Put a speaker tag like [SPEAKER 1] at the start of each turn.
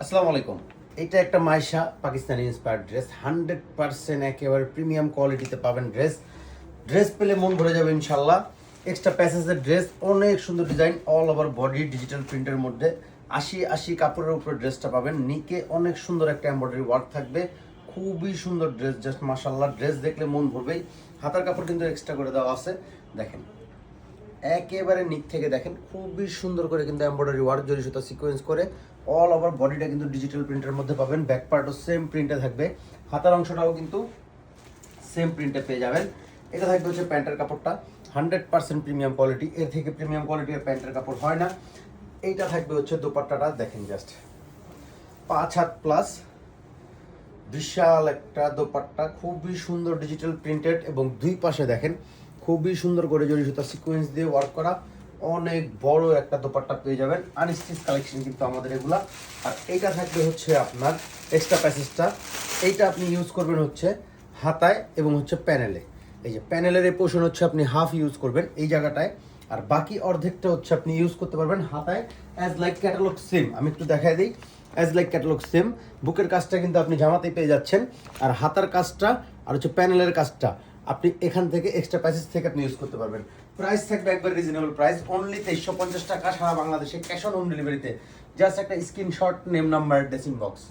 [SPEAKER 1] আসসালামু আলাইকুম। এটা একটা মাইশা পাকিস্তানি ইন্সপায়ার্ড ড্রেস, 100% একেবারে প্রিমিয়াম কোয়ালিটিতে পাবেন ড্রেস। ড্রেস পেলে মন ভরে যাবে ইনশাল্লাহ। এক্সট্রা প্যাসেজের ড্রেস, অনেক সুন্দর design, all over body digital প্রিন্টের মধ্যে। 80 কাপড়ের উপরে ড্রেসটা পাবেন। নিকে অনেক সুন্দর একটা এমব্রয়ডারি ওয়ার্ক থাকবে, খুবই সুন্দর ড্রেস, জাস্ট মাশাল্লাহ। ড্রেস দেখলে মন ভরবেই। হাতার কাপড় কিন্তু এক্সট্রা করে দেওয়া আছে, দেখেন একেবারে নিক থেকে দেখেন, খুবই সুন্দর করে কিন্তু এমব্রয়ডারি ওয়ার্ক জরি সুতা সিকোয়েন্স করে অল ওভার বডিটা কিন্তু ডিজিটাল প্রিন্টের মধ্যে পাবেন। ব্যাক পার্টও সেম প্রিন্টে থাকবে, হাতার অংশটাও কিন্তু সেম প্রিন্টে পেয়ে যাবেন। এটা থাকবে হচ্ছে প্যান্টের কাপড়টা, 100% প্রিমিয়াম কোয়ালিটি। এর থেকে প্রিমিয়াম কোয়ালিটির প্যান্টের কাপড় হয় না। এইটা থাকবে হচ্ছে দোপাট্টাটা, দেখেন জাস্ট 5 হাত প্লাস বিশাল একটা দোপাট্টা, খুবই সুন্দর ডিজিটাল প্রিন্টেড, এবং দুই পাশে দেখেন খুবই সুন্দর করে জরি সুতা সিকোয়েন্স দিয়ে ওয়ার্ক করা, অনেক বড় একটা দোপাট্টা পেয়ে যাবেন। আনস্টিচ কালেকশন কিন্তু আমাদের এগুলা। আর এইটা থাকবে হচ্ছে আপনার এক্সট্রা প্যাসেজটা, এইটা আপনি ইউজ করবেন হচ্ছে হাতায় এবং হচ্ছে প্যানেলে। এই যে প্যানেলের এই পোর্শন হচ্ছে আপনি হাফ ইউজ করবেন এই জায়গাটায়, আর বাকি অর্ধেকটা হচ্ছে আপনি ইউজ করতে পারবেন হাতায়, অ্যাজ লাইক ক্যাটালগ সেম। আমি একটু দেখাই দিই, অ্যাজ লাইক ক্যাটালগ সেম। বুকের কাজটা কিন্তু আপনি জামাতেই পেয়ে যাচ্ছেন, আর হাতার কাজটা আর হচ্ছে প্যানেলের কাজটা আপনি এখান থেকে এক্সট্রা প্যাসেজ থেকে আপনি ইউজ করতে পারবেন। প্রাইস থাকবে একবার রিজনেবল প্রাইস, অনলি 2350 টাকা সারা বাংলাদেশে, ক্যাশ অন হোম ডেলিভারিতে। জাস্ট একটা screenshot, name number, dressing box.